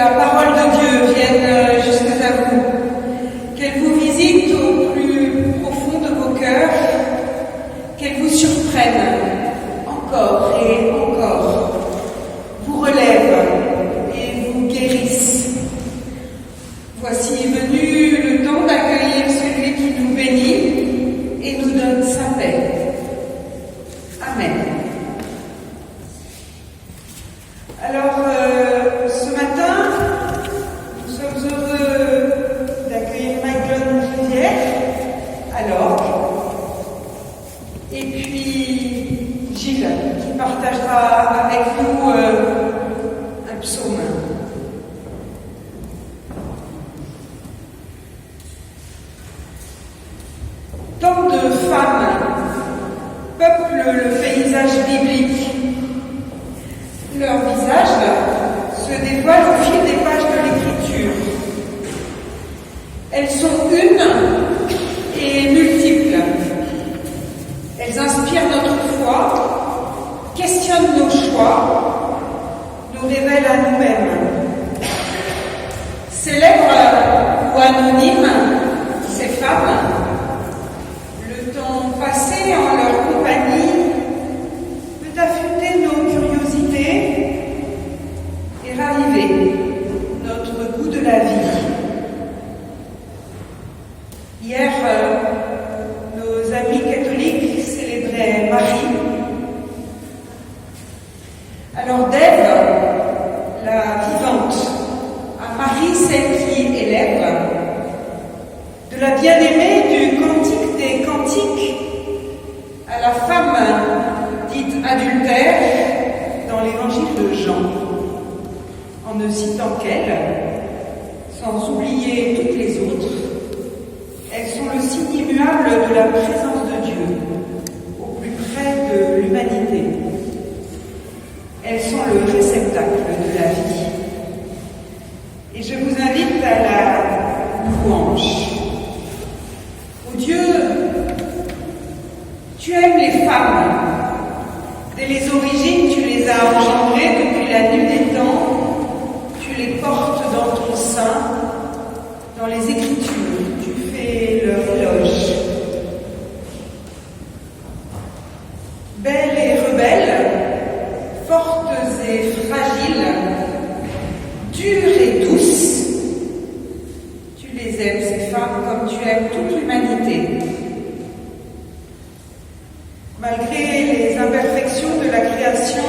la parole de Dieu vienne jusqu'à vous, qu'elle vous visite au plus profond de vos cœurs, qu'elle vous surprenne encore et encore, vous relève et vous guérisse. Voici venu le temps d'accueillir celui qui nous bénit et nous donne sa paix. Amen. Alors, ce matin, nous sommes heureux d'accueillir Michael Rivière à l'orgue, et puis Gilles qui partagera avec nous un psaume. Tant de femmes peuplent le paysage biblique. Leur visage se dévoile au fil des pages de l'Écriture. Elles sont une et multiples. Elles inspirent notre foi, questionnent nos choix, nous révèlent à nous-mêmes. Célèbres ou anonymes, ces femmes, le temps passé en leur compagnie peut affûter nos curiosités et raviver notre goût de la vie. Hier, nos amis catholiques célébraient Marie. Alors d'Ève, la vivante, à Marie, celle qui élève, de la bien-aimée du cantique des cantiques à la femme dite adultère dans l'évangile de Jean, en ne citant qu'elle, sans oublier toutes les autres. Elles sont le signe immuable de la présence de Dieu, au plus près de l'humanité. Elles sont le réceptacle de la vie. Et je vous invite à la louange. Ô Dieu, tu aimes les femmes. Dès les origines, tu les as engendrées depuis la nuit des temps. Tu les portes dans ton sein. Dans les Écritures, tu fais leur éloge. Belles et rebelles, fortes et fragiles, dures et douces, tu les aimes, ces femmes, comme tu aimes toute l'humanité. Malgré les imperfections de la création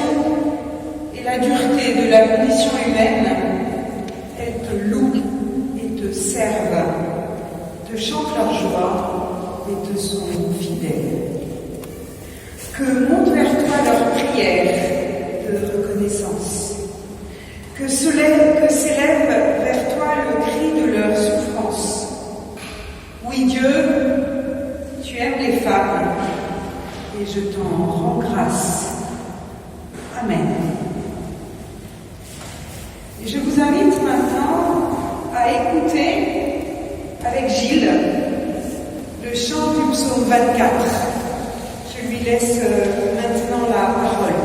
et la dureté de la condition humaine, elles te louent et te servent, te chantent leur joie et te sont fidèles. Que monte vers toi leur prière de reconnaissance, que s'élève vers toi le cri de leur souffrance. Oui, Dieu, tu aimes les femmes, et je t'en rends grâce. Amen. Et je vous invite maintenant à écouter avec Gilles le chant du psaume 24. Je lui laisse maintenant la parole.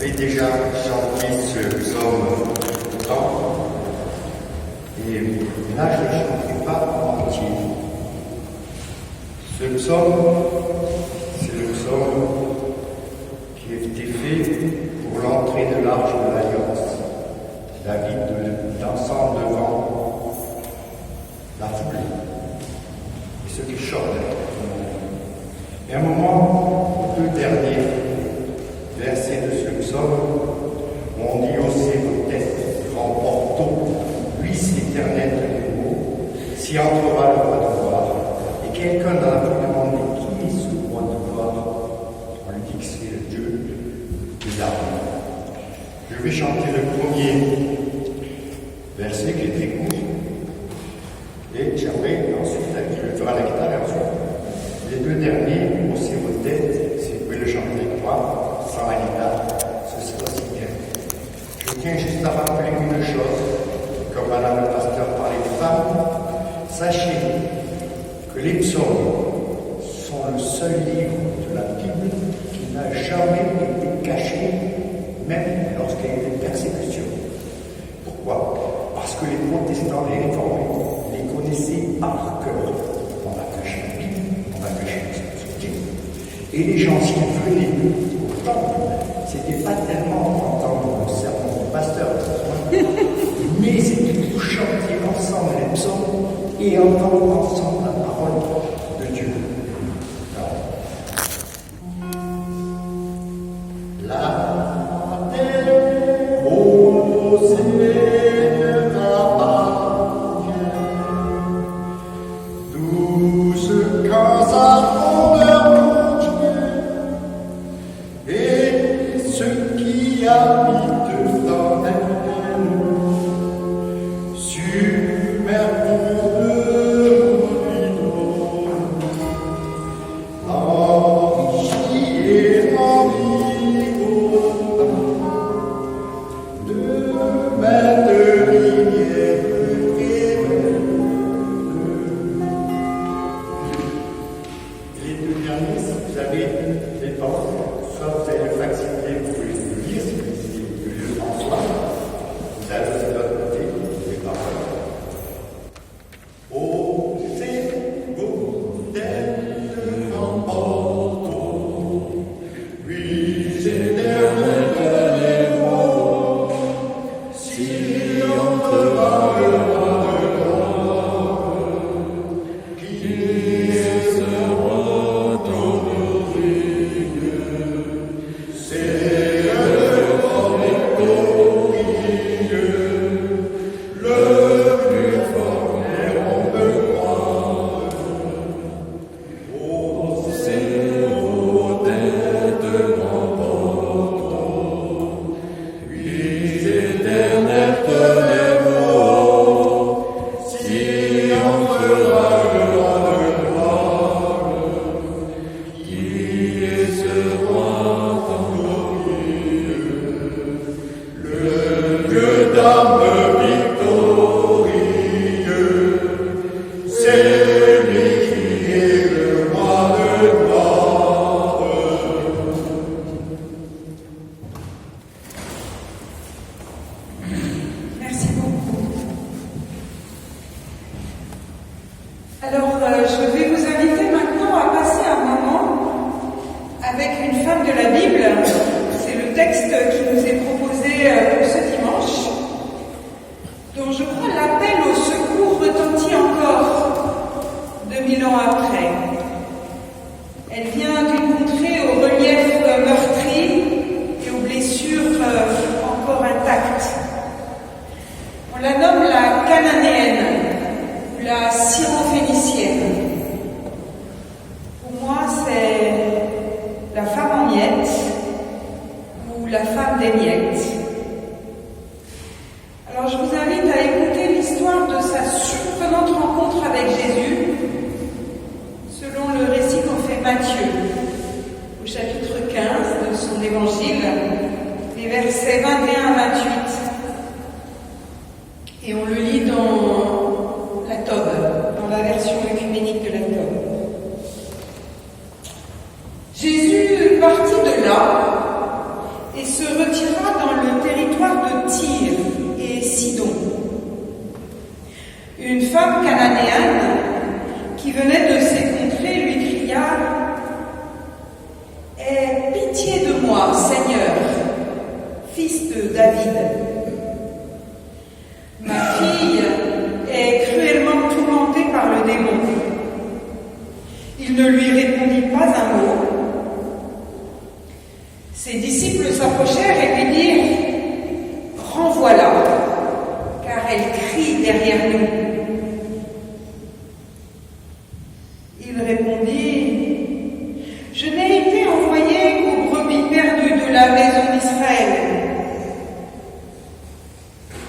J'avais déjà chanté ce psaume longtemps, et là je ne chanterai pas en entier. Ce psaume, c'est le psaume qui a été fait pour l'entrée de l'arche de l'Alliance. David dansant devant la foule et ceux qui chantent. Et à un moment, aux deux derniers versets de ce psaume, on dit aussi vos têtes remportons, luisse éternelle de nouveau, s'y entrera le roi de gloire. Et quelqu'un dans la foule demandait qui est ce roi de gloire? On lui dit que c'est le Dieu des armées. Je vais chanter le premier verset qui est très court. Et j'aimerais ensuite, je ferai la guitare et ensuite. Les deux derniers, aussi vos têtes, si vous pouvez le chanter avec moi, sans la guitare, ce sera aussi bien. Je tiens juste à rappeler une chose, comme Madame le pasteur parlait des femmes, sachez que les psaumes sont le seul livre de la Bible qui n'a jamais été caché, même lorsqu'il y a eu des persécutions. Pourquoi? Parce que les protestants, les réformés, les connaissaient par cœur. On a caché la Bible, on a caché les Écritures. Et les gens, s'ils venaient au temple, c'était pas tellement entendre le sermon du pasteur, mais c'était pour chanter ensemble les psaumes et entendre ensemble la parole de Dieu. La terre au Seigneur appartient, tout ce qu'en sa fondeur contient, et ceux qui habitent dans elle, submergent de rideaux, enrichis et envieux, de maintes rivières révèlent. Les deux derniers, si vous avez des paroles, soit vous avez le facsimilé, vous pouvez le lire, si vous lisez le vieux François, vous avez de l'autre côté les paroles. Oh, c'est beau d'être en porto, puis éternel les mots, si entrera le roi de gloire, qui est ce roi glorieux, c'est le roi victorieux, le plus fort et on peut croire. Oh, c'est beau d'être grand porto, puis éternel tenez-vous, si on fera le roi de gloire, qui est ce roi glorieux, le Dieu d'âme victorieux, c'est lui qui est le roi de gloire. Merci beaucoup. Alors, je vais vous inviter maintenant à passer un moment avec une femme de la Bible. C'est le texte qui nous est proposé pour ce dimanche, dont je crois l'appel au secours retentit encore 2000 ans après. Elle vient d'une contrée au relief meurtri et aux blessures encore intactes. On la nomme la cananéenne ou la syrophénicienne. Pour moi, c'est la femme en miettes ou la femme des miettes. Alors je vous invite à écouter l'histoire de sa surprenante rencontre avec Jésus, selon le récit qu'en fait Matthieu, au chapitre 15 de son évangile, les versets 21 à 28. Et on le lit dans la Tobe, dans la version œcuménique de la Tobe. Jésus partit de là et se retira dans le territoire de Tyr et Sidon. Une femme cananéenne qui venait de ces contrées lui cria « Aie pitié de moi, Seigneur, fils de David. Ma fille est cruellement tourmentée par le démon. » Il ne lui répondit pas un mot. Ses disciples s'approchèrent et lui dirent « Renvoie-la, car elle crie derrière nous. » Il répondit « Je n'ai été envoyé qu'aux brebis perdues de la maison d'Israël. »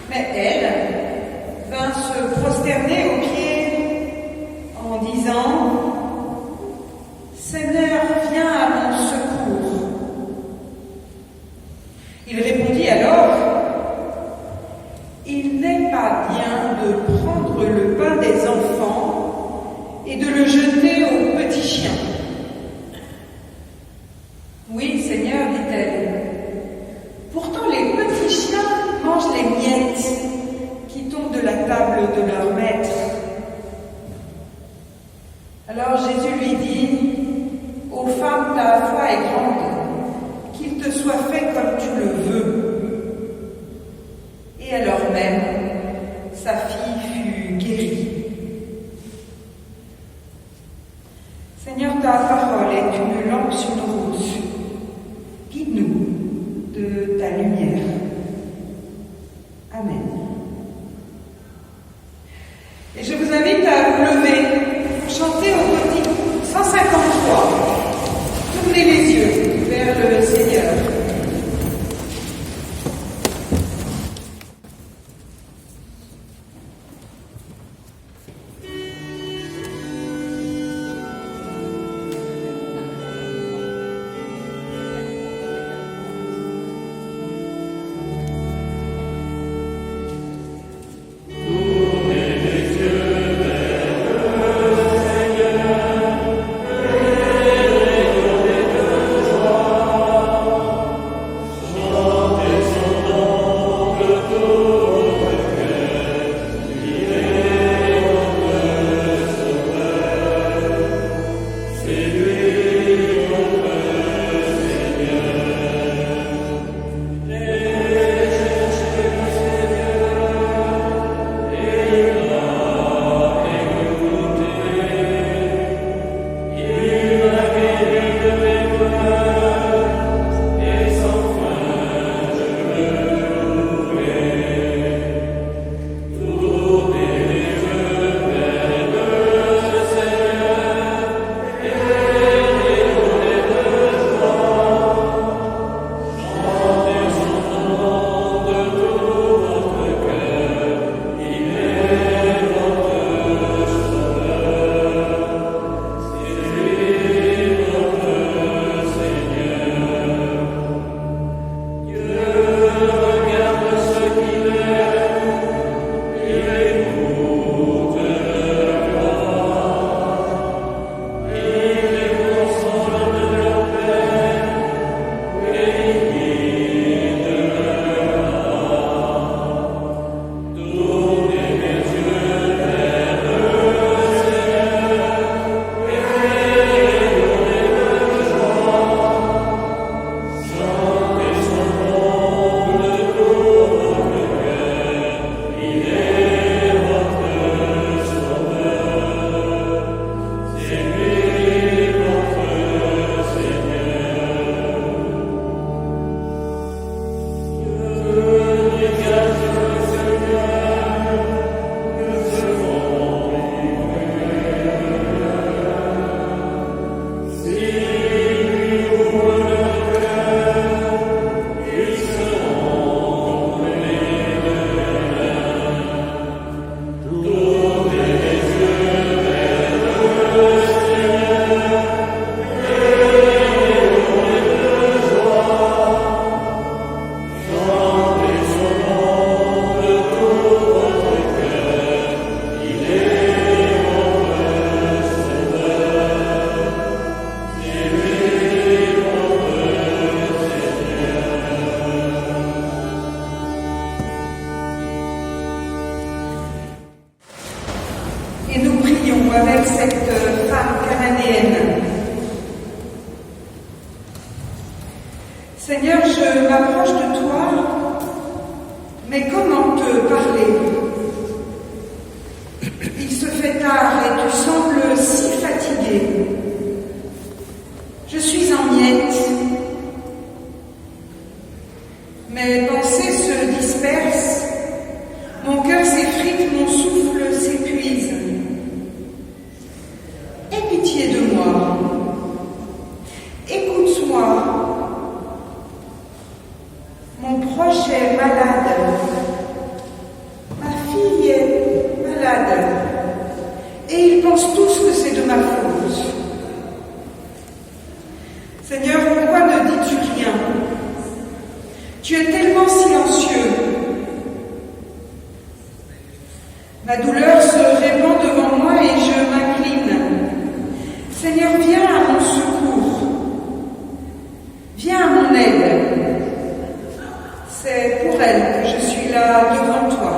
Mais elle vint se prosterner aux pieds en disant « Seigneur, viens à mon secours. » Alors Jésus lui dit, « Ô femme, ta foi est grande, qu'il te soit fait comme tu le veux. » Et alors même, sa fille fut guérie. Seigneur, ta parole est une lampe sur nos routes. Guide-nous de ta lumière. Amen. Et je vous invite à vous lever pour chanter au cantique 153. Tournez les yeux vers le Seigneur. Avec cette femme cananéenne. Seigneur, je m'approche de toi, mais comment te parler? Il se fait tard et tu sembles si fatigué. Je suis en miettes. Mes pensées se dispersent, mon cœur s'effrite, mon souffle s'épuise. Aie pitié de moi. Écoute-moi. Mon proche est malade. Ma fille est malade. Et ils pensent tous que c'est de ma faute. Seigneur, pourquoi ne dis-tu rien? Tu es tellement silencieux. Ma douleur se répand devant moi et je m'incline. Seigneur, viens à mon secours. Viens à mon aide. C'est pour elle que je suis là devant toi.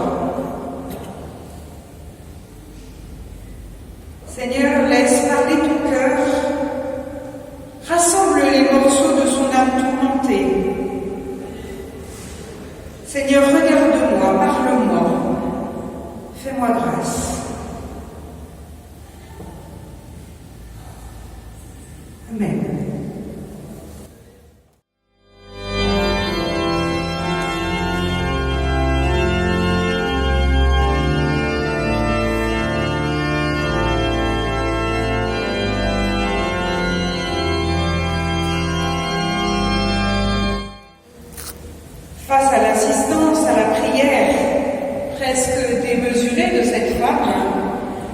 Seigneur, laisse parler ton cœur, rassemble les morceaux de son âme tourmentée. Seigneur, regarde-moi, parle-moi, fais-moi grâce. Amen. Face à l'insistance, à la prière presque démesurée de cette femme,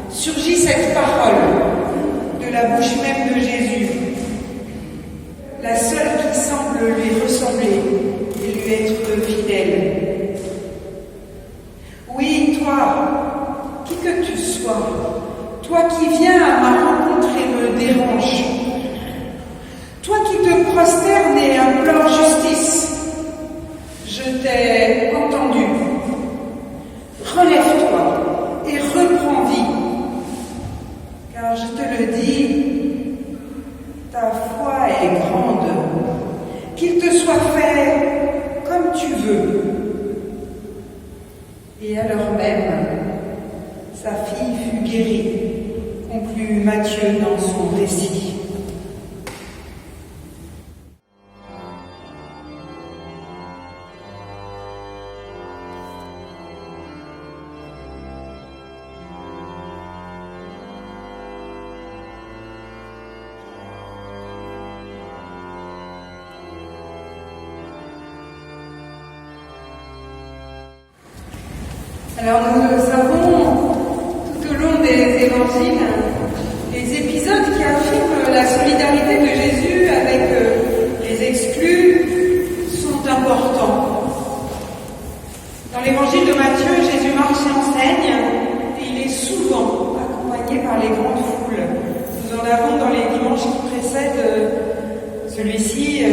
surgit cette parole de la bouche même de Jésus, la seule qui semble lui ressembler et lui être fidèle. Oui, toi, qui que tu sois, toi qui viens à ma rencontre et me dérange, toi qui te prosternes et implores justice, je t'ai entendu. Relève-toi et reprends vie. Car je te le dis, ta foi est grande. Qu'il te soit fait comme tu veux. Et à l'heure même, sa fille fut guérie, conclut Matthieu dans son récit. Alors nous avons tout au long des évangiles des épisodes qui affirment la solidarité de Jésus avec les exclus sont importants. Dans l'évangile de Matthieu, Jésus marche et enseigne et il est souvent accompagné par les grandes foules. Nous en avons dans les dimanches qui précèdent celui-ci,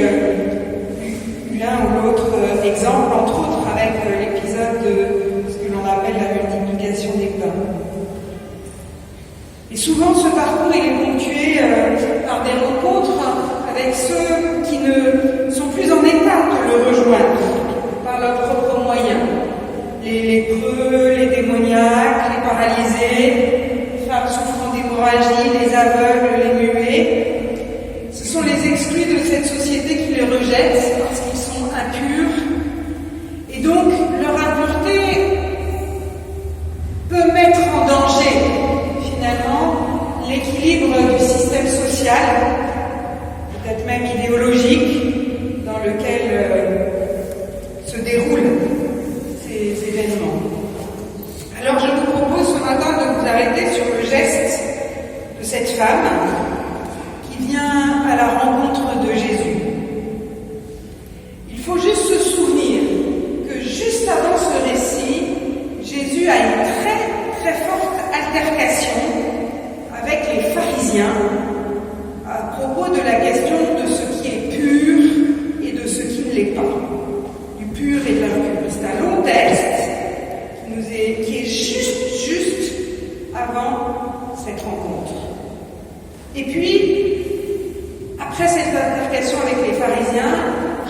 l'un ou l'autre exemple, entre autres avec l'épisode de ce que l'on appelle la multiplication des pains. Et souvent, ce parcours il est ponctué par des rencontres avec ceux qui ne sont plus en état de le rejoindre par leurs propres moyens. Les lépreux, les démoniaques, les paralysés, les femmes souffrant d'hémorragie, les aveugles, les muets. Ce sont les exclus de cette société qui les rejettent parce qu'ils sont impurs. Et donc, leur impureté peut mettre en danger, finalement, l'équilibre du système social, peut-être même idéologique, dans lequel se déroulent ces événements. Alors, je vous propose ce matin de vous arrêter sur le geste de cette femme qui vient à la rencontre de Jésus. Il faut juste se souvenir que juste avant ce récit, Jésus a une très forte altercation avec les pharisiens à propos de la question de ce qui est pur et de ce qui ne l'est pas. Du pur et de l'impur. C'est un long texte qui est juste avant cette rencontre. Et puis, après cette altercation avec les pharisiens,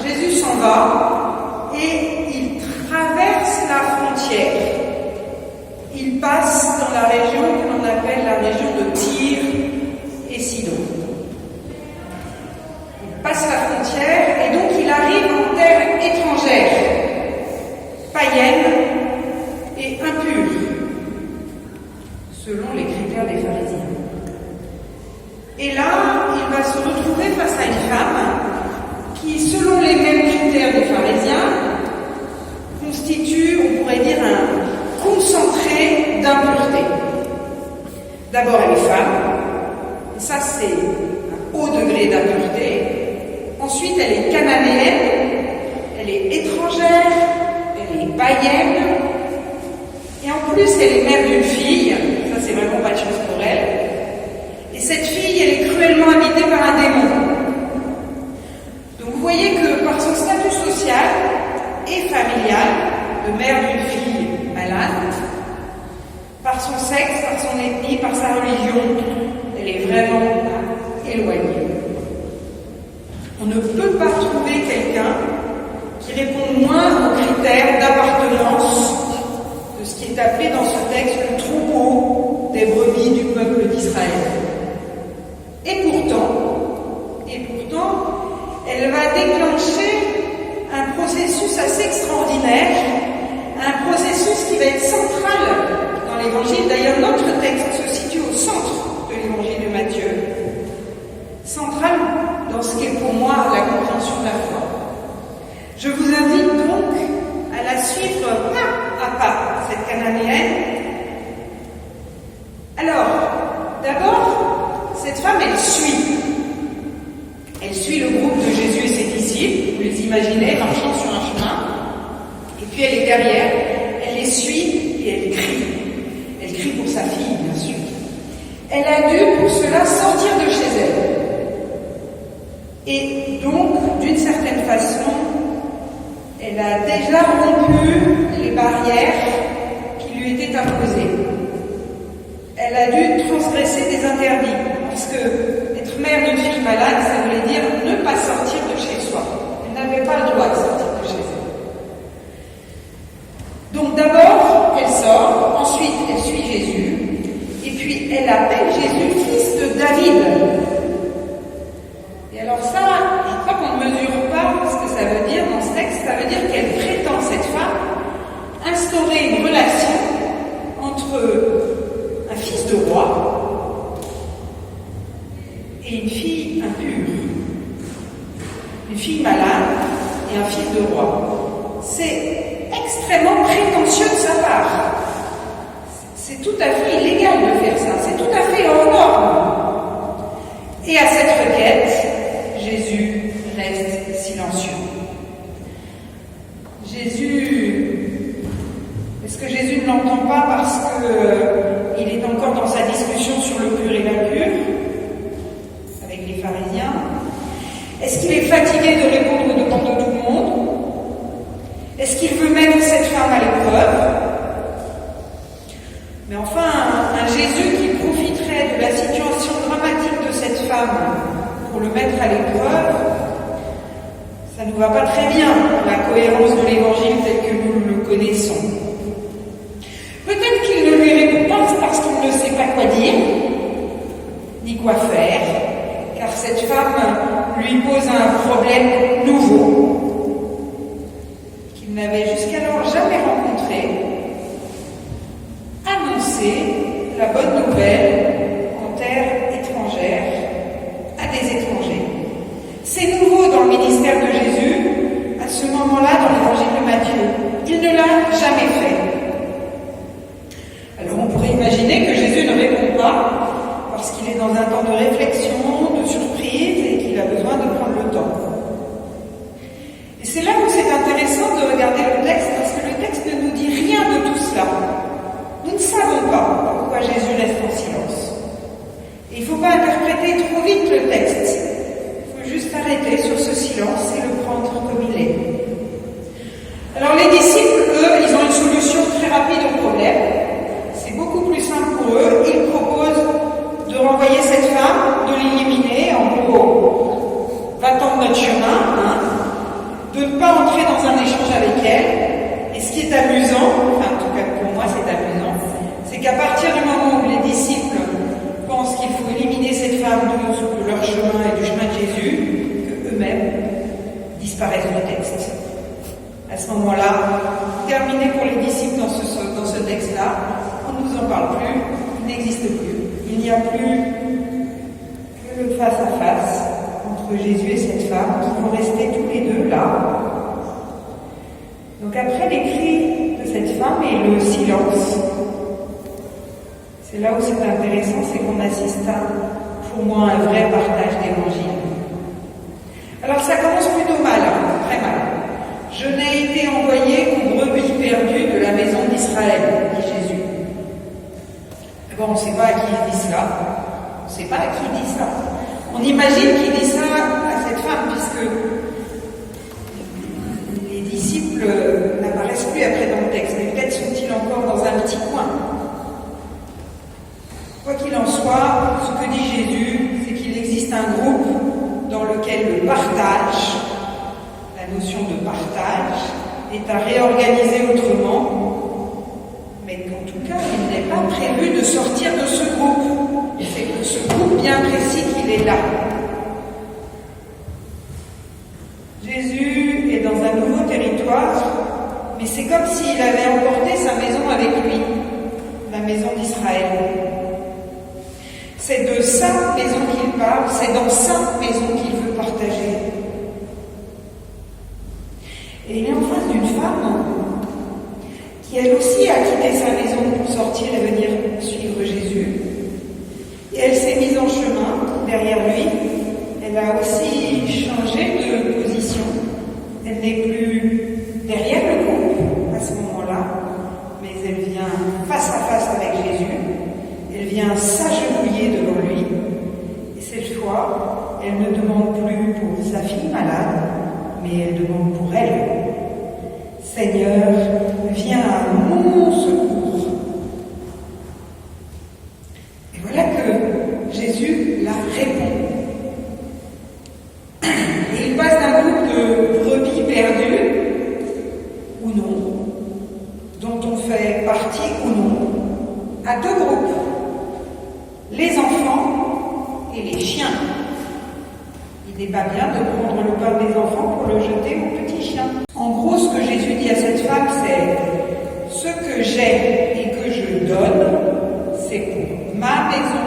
Jésus s'en va et il traverse la frontière. Il passe dans la région que l'on appelle la région de Tyr et Sidon. Il passe la frontière et donc il arrive en terre étrangère, païenne et impure, selon les critères des pharisiens. Et là, il va se retrouver face à une femme qui, selon les mêmes critères des pharisiens, constitue, on pourrait dire, un concentré d'impureté. D'abord, elle est femme, et ça c'est un haut degré d'impureté. Ensuite, elle est cananéenne, elle est étrangère, elle est païenne, et en plus, elle est mère d'une fille, ça c'est vraiment pas de chance pour elle. Et cette fille, elle est cruellement habitée par un démon. Donc vous voyez que par son statut social et familial, de mère d'une fille malade, par son sexe, par son son ethnie, par sa religion, elle est vraiment éloignée. On ne peut pas trouver quelqu'un qui répond moins aux critères d'appartenance de ce qui est appelé dans ce texte le troupeau des brebis du peuple d'Israël. Et pourtant, elle va déclencher un processus assez extraordinaire, un processus qui va être central dans l'évangile. D'ailleurs, notre texte se situe au centre de l'évangile de Matthieu, central dans ce qu'est pour moi la compréhension de la foi. Je vous invite donc à la suivre pas à pas, cette cananéenne. Alors, d'abord, cette femme, elle suit le groupe de Jésus et ses disciples, vous les imaginez, marchant sur un chemin, et puis elle est derrière, elle les suit et elle crie. Elle crie pour sa fille, bien sûr. Elle a dû, pour cela, sortir de chez elle. Et donc, d'une certaine façon, elle a déjà rompu les barrières qui lui étaient imposées. Elle a dû transgresser des interdits, parce que être mère d'une fille malade, ça voulait dire ne pas sortir de chez soi. Elle n'avait pas le droit de sortir de chez elle. Donc d'abord, elle sort, ensuite elle suit Jésus, et puis elle appelle Jésus fils de David. Et alors ça, je crois qu'on ne mesure pas ce que ça veut dire dans ce texte. Ça veut dire qu'elle prétend, cette femme, instaurer une relation entre un fils de roi et une fille impure, une fille malade et un fils de roi. C'est extrêmement prétentieux de sa part. C'est tout à fait illégal de faire ça, c'est tout à fait hors norme. Et à cette requête, Jésus reste silencieux. Est-ce que Jésus ne l'entend pas parce qu'il est encore dans sa discussion sur le pur et l'impur avec les pharisiens? Est-ce qu'il est fatigué de répondre aux demandes de tout le monde? Est-ce qu'il veut mettre cette femme à l'épreuve? Mais enfin, un Jésus qui profiterait de la situation dramatique de cette femme pour le mettre à l'épreuve, ça ne nous va pas très bien, la cohérence de l'évangile tel que nous le connaissons. Peut-être qu'il ne lui répond pas parce qu'il ne sait pas quoi dire, ni quoi faire, car cette femme lui pose un problème nouveau, qu'il n'avait jusqu'alors jamais rencontré. Annoncer la bonne nouvelle en terre étrangère à des étrangers. C'est nouveau dans le ministère de Jésus, à ce moment-là dans l'évangile de Matthieu. Il ne l'a jamais fait. Alors on pourrait imaginer que Jésus ne répond pas parce qu'il est dans un temps de réflexion, de surprise et qu'il a besoin de prendre le temps. Et c'est là où c'est intéressant de regarder le texte, parce que le texte ne nous dit rien de tout cela. Nous ne savons pas pourquoi Jésus reste en silence. Et il ne faut pas interpréter trop vite le texte. Il faut juste arrêter sur ce silence et le prendre comme il est. Alors les disciples, eux, ils ont une solution très rapide au problème. C'est beaucoup plus simple pour eux. Ils proposent de renvoyer cette femme, de l'éliminer, en gros, va-t'en de notre chemin, de ne pas entrer dans un échange avec elle. Et ce qui est amusant, enfin en tout cas pour moi c'est amusant, c'est qu'à partir du moment où les disciples pensent qu'il faut éliminer cette femme de leur chemin et du chemin de Jésus, qu'eux-mêmes disparaissent du texte. À ce moment-là, terminé pour les disciples dans ce texte-là, on ne nous en parle plus, il n'existe plus. Il n'y a plus que le face-à-face entre Jésus et cette femme qui vont rester tous les deux là. Donc après les cris de cette femme et le silence, c'est là où c'est intéressant, c'est qu'on assiste à, pour moi, un vrai partage d'évangile. Alors ça commence plutôt mal, très mal. Je n'ai été envoyé qu'aux brebis perdues de la maison d'Israël, dit Jésus. Bon, on ne sait pas à qui il dit cela. On ne sait pas à qui il dit ça. On imagine qu'il dit ça à cette femme, puisque les disciples n'apparaissent plus après dans le texte, mais peut-être sont-ils encore dans un petit coin. Quoi qu'il en soit, ce que dit Jésus, c'est qu'il existe un groupe dans lequel le partage, la notion de partage, est à réorganiser autrement, mais qu'en tout cas, il n'est pas prévu de sortir de ce groupe. C'est que ce groupe bien précis qu'il est là. Jésus est dans un nouveau territoire, mais c'est comme s'il avait emporté sa maison avec lui, la maison d'Israël. C'est de sa maison qu'il parle, c'est dans sa maison qu'il veut partager. Et il est en face d'une femme qui elle aussi a quitté sa maison pour sortir et venir suivre Jésus. Et elle s'est mise en chemin derrière lui. Elle a aussi changé de position. Elle n'est plus derrière le groupe à ce moment-là, mais elle vient face à face avec Jésus. Elle vient s'agenouiller devant lui. Et cette fois, elle ne demande plus pour sa fille malade, mais elle demande pour elle. Seigneur, viens à mon secours. Et voilà que Jésus la répond. Et il passe d'un groupe de brebis perdues, ou non, dont on fait partie ou non, à deux groupes, les enfants et les chiens. Il n'est pas bien de prendre le pain des enfants pour le jeter aux petits chiens. En gros, ce que Jésus dit à cette femme, c'est ce que j'ai et que je donne, c'est pour ma maison,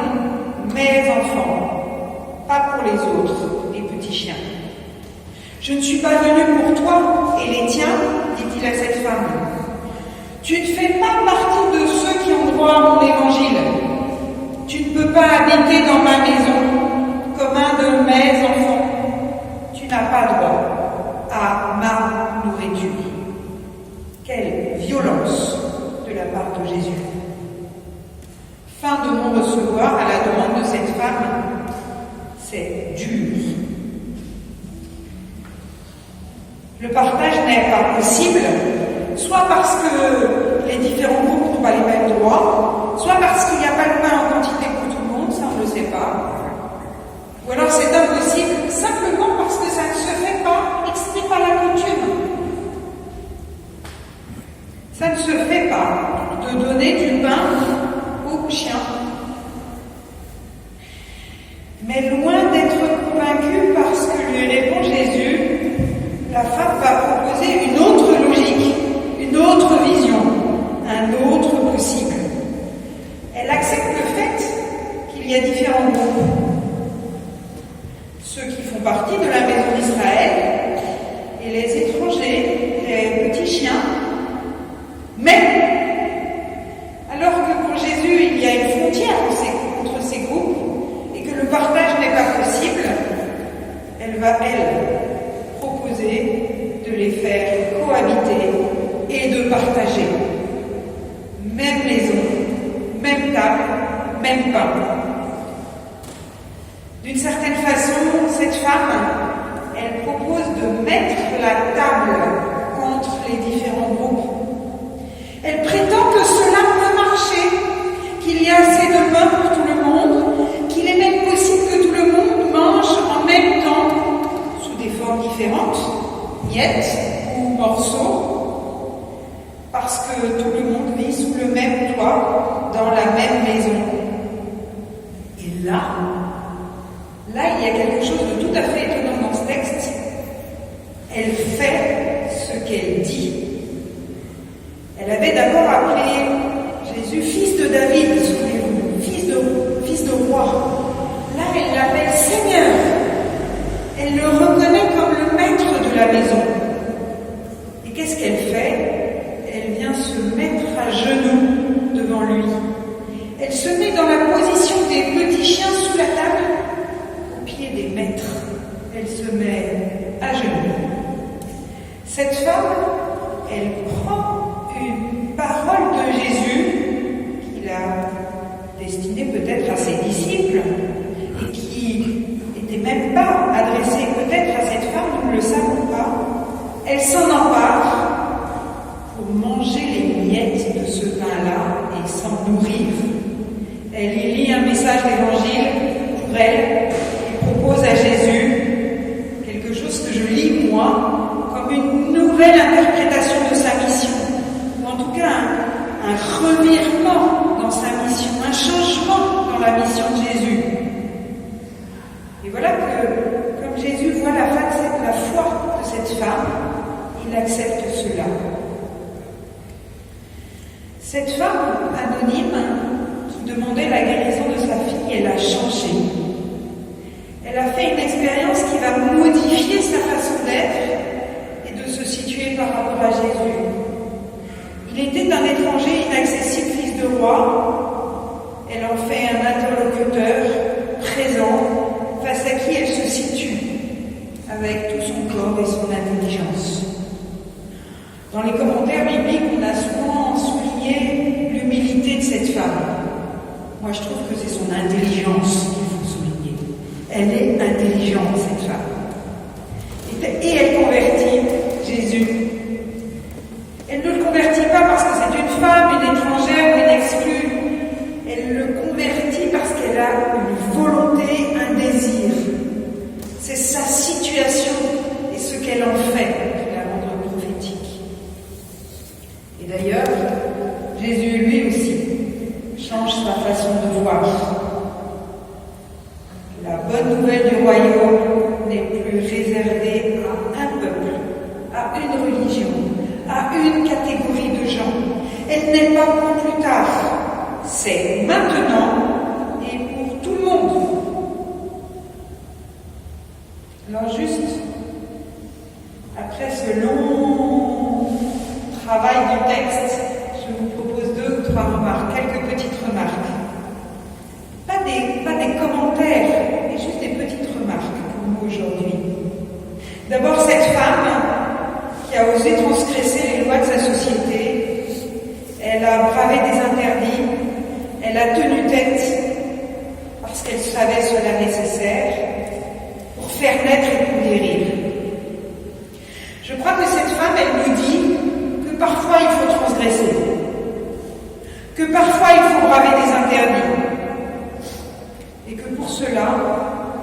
mes enfants, pas pour les autres, les petits chiens. Je ne suis pas venu pour toi et les tiens, dit-il à cette femme. Tu ne fais pas partie de ceux qui ont droit à mon évangile. Tu ne peux pas habiter dans ma maison comme un de mes enfants. Tu n'as pas droit à ma nourriture. Quelle violence de la part de Jésus. Fin de non-recevoir à la demande de cette femme. C'est dur. Le partage n'est pas possible, soit parce que les différents groupes n'ont pas les mêmes droits, soit parce qu'il n'y a pas le pain en quantité pour tout le monde, ça on ne le sait pas. Ou alors c'est impossible simplement parce que ça ne se fait pas et que ce n'est pas la coutume. Ça ne se fait pas de donner du pain aux chiens. Mais loin d'être convaincue parce que lui répond Jésus, la femme va proposer une autre logique, une autre vision, un autre possible. Elle accepte le fait qu'il y a différents groupes. Ceux qui font partie de la maison d'Israël et les étrangers, les petits chiens. Mais, alors que pour Jésus, il y a une frontière entre ces groupes et que le partage n'est pas possible, elle va, proposer de les faire cohabiter et de partager. Même maison, même table, même pain. D'une certaine façon, cette femme, elle propose de mettre la table entre les différents groupes. Elle prétend que cela peut marcher, qu'il y a assez de pain pour tout le monde, qu'il est même possible que tout le monde mange en même temps, sous des formes différentes, miettes ou morceaux, parce que tout le monde vit sous le même toit, dans la même maison. Et là, il y a quelque chose de tout à fait étonnant dans ce texte. Elle fait ce qu'elle dit. Elle avait d'abord appelé Jésus fils de David, souvenez-vous, fils de roi. Là, elle l'appelle Seigneur. Elle le reconnaît comme le maître de la maison. Et qu'est-ce qu'elle fait? Elle vient se mettre à genoux devant lui. Elle se met dans la position des petits chiens sous la table, au pied des maîtres. Elle se met à genoux. Cette femme, elle prend une parole de Jésus qu'il a destinée peut-être à ses disciples et qui n'était même pas adressée peut-être à cette femme, nous ne le savons pas. Elle s'en empare pour manger les miettes de ce pain-là et s'en nourrir. Elle y il lit un message d'évangile pour elle, il propose à Jésus quelque chose que je lis moi comme une nouvelle interprétation de sa mission, ou en tout cas un revirement dans sa mission, un changement dans la mission de Jésus. Et voilà que, comme Jésus voit la foi de cette femme, il accepte cela. Cette femme anonyme qui demandait la guérison de sa fille, elle a changé. Elle a fait une expérience qui va modifier sa façon d'être et de se situer par rapport à Jésus. Il était un étranger inaccessible, fils de roi. Elle en fait un interlocuteur présent face à qui elle se situe avec tout son corps et son intelligence. Dans les commentaires bibliques, on a souvent souligné l'humilité de cette femme. Moi, je trouve que c'est son intelligence qu'il faut souligner. Elle est intelligente, cette femme. Et elle convertit Jésus. Elle ne le convertit pas parce que c'est une femme, une étrangère ou une exclue. Elle le convertit parce qu'elle a une volonté, un désir. C'est sa situation et ce qu'elle en fait qui la rend prophétique. Et d'ailleurs, Jésus lui aussi change sa façon de voir. La bonne nouvelle du royaume n'est plus réservée à un peuple, à une religion, à une catégorie de gens. Elle n'est pas pour plus tard. C'est maintenant et pour tout le monde. Alors juste, après ce long travail du texte, je vous propose 2 ou 3 remarques, quelques petites remarques. Pas des commentaires, mais juste des petites remarques pour nous aujourd'hui. D'abord, cette femme qui a osé transgresser les lois de sa société, elle a bravé des interdits, elle a tenu tête parce qu'elle savait cela nécessaire pour faire naître et pour guérir. Je crois que cette femme, elle nous dit que parfois il faut transgresser, que parfois il faut braver des interdits, et que pour cela,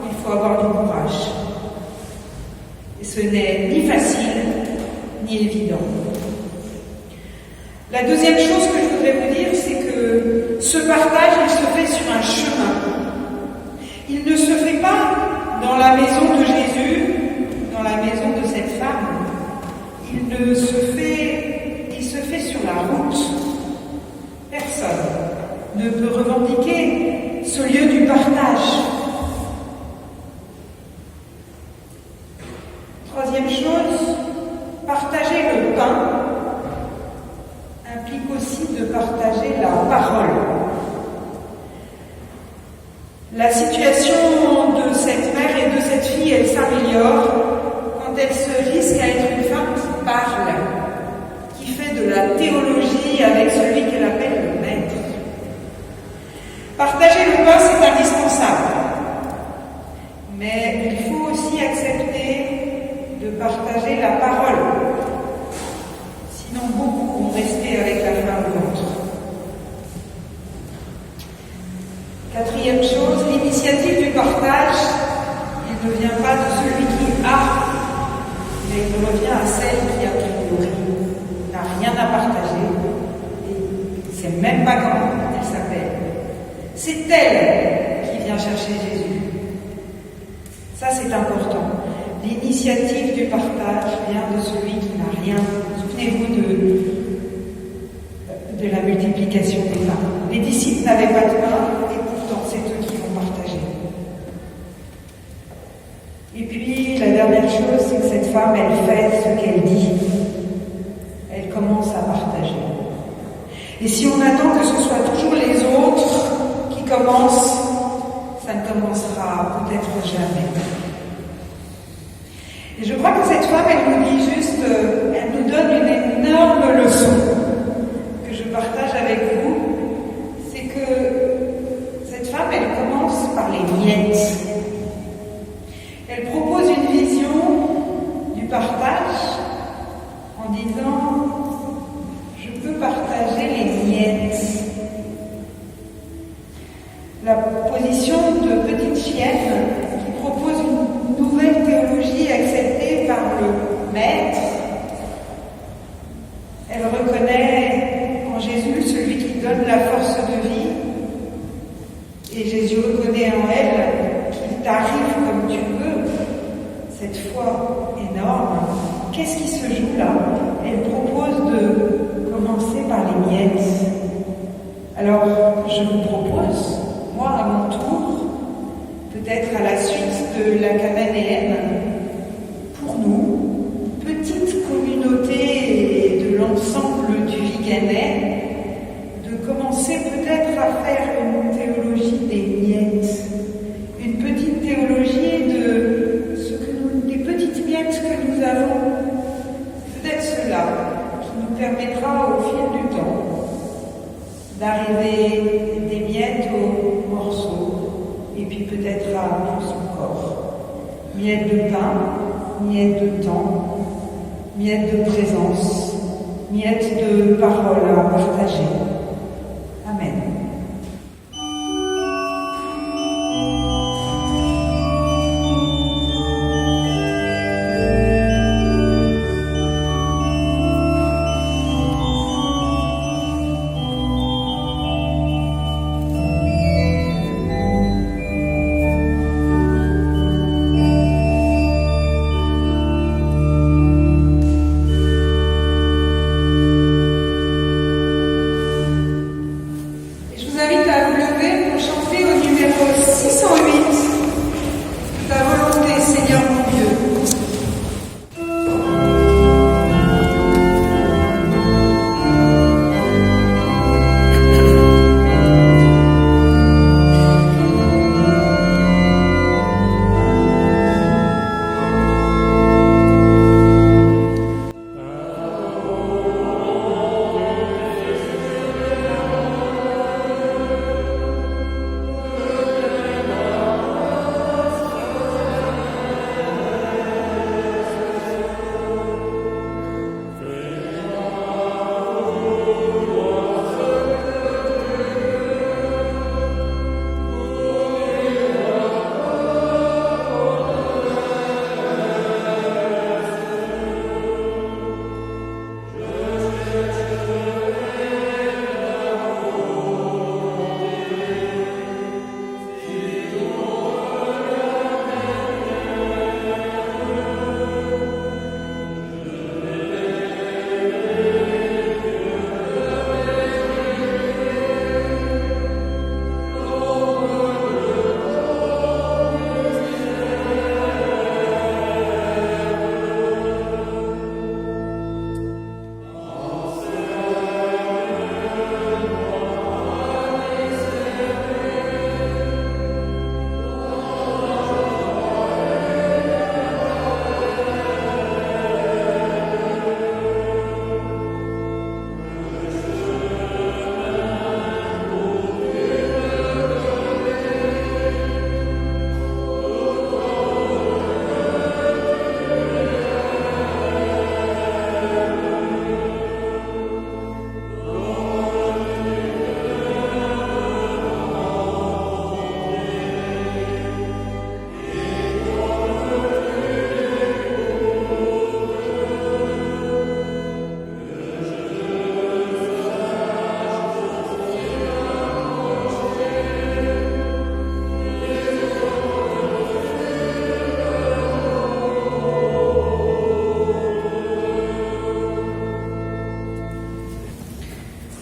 il faut avoir du courage. Et ce n'est ni facile, ni évident. La deuxième chose que je voudrais vous dire, c'est que ce partage, il se fait sur un chemin. Il ne se fait pas dans la maison de Jésus, dans la maison de cette femme. Il se fait sur la route. Personne ne peut revendiquer ce lieu du partage. Troisième chose, partager le pain implique aussi de partager la parole. La situation de cette mère et de cette fille, elle s'améliore quand elle se risque à être une femme qui parle, qui fait de la théologie avec celui qu'elle appelle le maître. Partager le pain, c'est indispensable. Mais il faut aussi accepter de partager la parole. Sinon, beaucoup vont rester avec la faim au ventre. Quatrième chose, l'initiative du partage, il ne vient pas de celui qui a, mais il revient à celle qui a priori n'a rien à partager et ne sait même pas comment elle s'appelle. C'est elle qui vient chercher Jésus. Ça, c'est important. L'initiative du partage vient de celui qui n'a rien. Souvenez-vous de la multiplication des pains. Les disciples n'avaient pas de pain et pourtant c'est eux qui vont partager. Et puis la dernière chose, c'est que cette femme, elle fait ce qu'elle dit. Elle commence à partager. Et si on attend que ce soit toujours les autres qui commencent, ça ne commencera peut-être jamais. Et je crois que cette femme, elle nous dit juste, elle nous donne une énorme leçon que je partage avec vous. C'est que cette femme, elle commence par les miettes. Elle propose une vision du partage en disant, je peux partager les miettes. la position de petite chienne qui propose une nouvelle théologie acceptée par le Maître. Elle reconnaît en Jésus celui qui donne la force de vie, et Jésus reconnaît en elle qu'il t'arrive comme tu veux. Cette foi énorme, qu'est-ce qui se joue là? Elle propose de commencer par les miettes. Alors, je vous propose, moi à mon tour, peut-être à la suite de la cananéenne, pour nous, petite communauté de l'ensemble du Viganais, de commencer peut-être à faire une théologie des miettes, une petite théologie de ce que des petites miettes que nous avons, peut-être cela qui nous permettra au fil du temps d'arriver des miettes aux morceaux, et puis peut-être à plus encore. Miettes de pain, miettes de temps, miettes de présence, miettes de paroles à partager. Amen.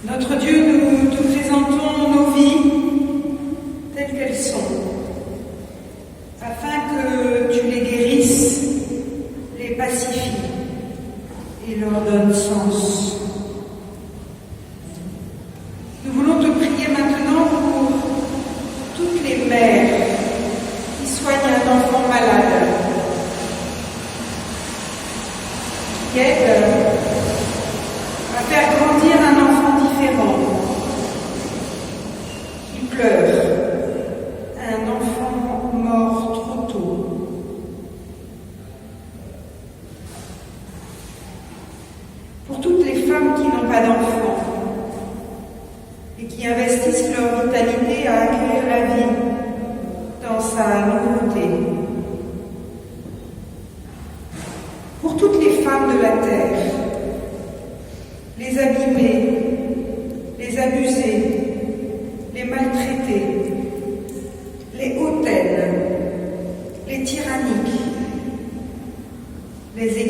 Notre Dieu, nous te présentons nos vies telles qu'elles sont, afin que tu les guérisses, les pacifies et leur donnes sens. Nous voulons te prier maintenant pour toutes les mères qui soignent un enfant malade, qui aident à faire grandir un enfant différent, qui pleure, un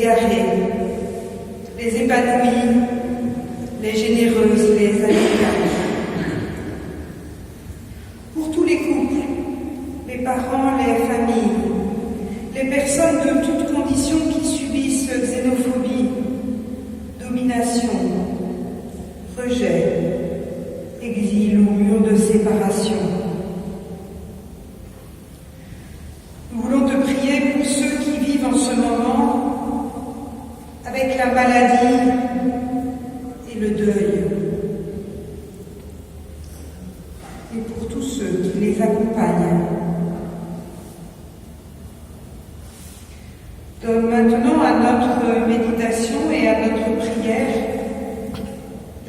égarées, les épanouies, les généreuses, les amicales. Pour tous les couples, les parents, les familles, les personnes de toutes conditions qui subissent xénophobie, domination, rejet, exil ou mur de séparation. Nous voulons te prier pour ceux qui vivent en ce moment avec la maladie et le deuil, et pour tous ceux qui les accompagnent. Donne maintenant à notre méditation et à notre prière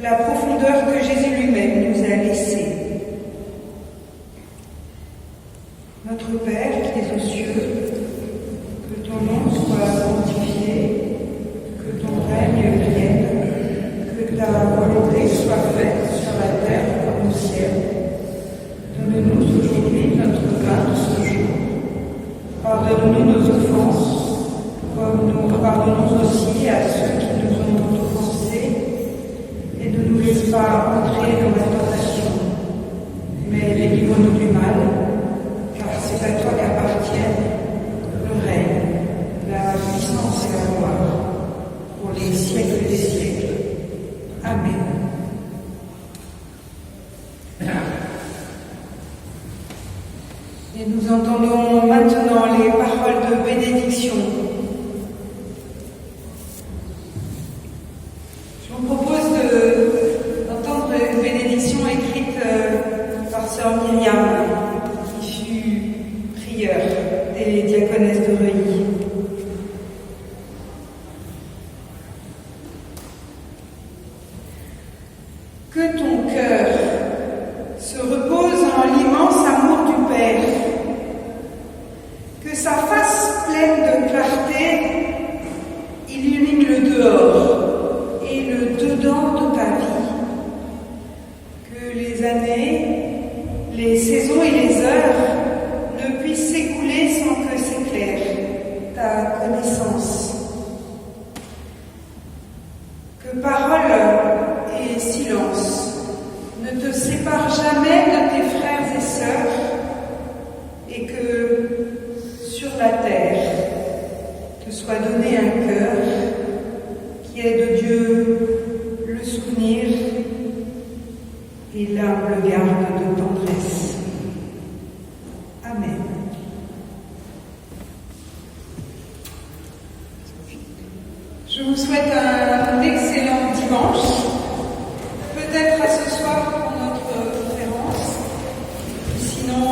la profondeur que Jésus lui-même nous a laissée. Notre Père qui es aux cieux, que ton nom soit sanctifié, que ton règne vienne, que ta volonté soit faite sur la terre comme au ciel. Donne-nous aujourd'hui notre pain de ce jour. Pardonne-nous nos offenses, comme nous pardonnons aussi à ceux qui nous ont offensés, et ne nous laisse pas entrer dans la tentation, mais délivre-nous du mal, car c'est à toi qu'appartiennent le règne, la puissance et la gloire, pour les siècles des siècles. Amen. Et nous entendons maintenant les paroles de bénédiction. Je vous propose d'entendre une bénédiction écrite par sœur Myriam, qui fut prieure des diaconesses de Reuilly. Que ton cœur se repose en l'immense amour du Père, que sa face pleine de clarté illumine le dehors et le dedans de ta vie, que les années, les saisons et les heures ne puissent s'écouler sans que s'éclaire ta connaissance, que parole et silence ne te séparent jamais de tes frères et sœurs, et que sur la terre te soit donné un cœur qui ait de Dieu le souvenir et l'humble garde de tendresse. Amen. Je vous souhaite un excellent dimanche, peut-être à ce soir pour notre conférence, sinon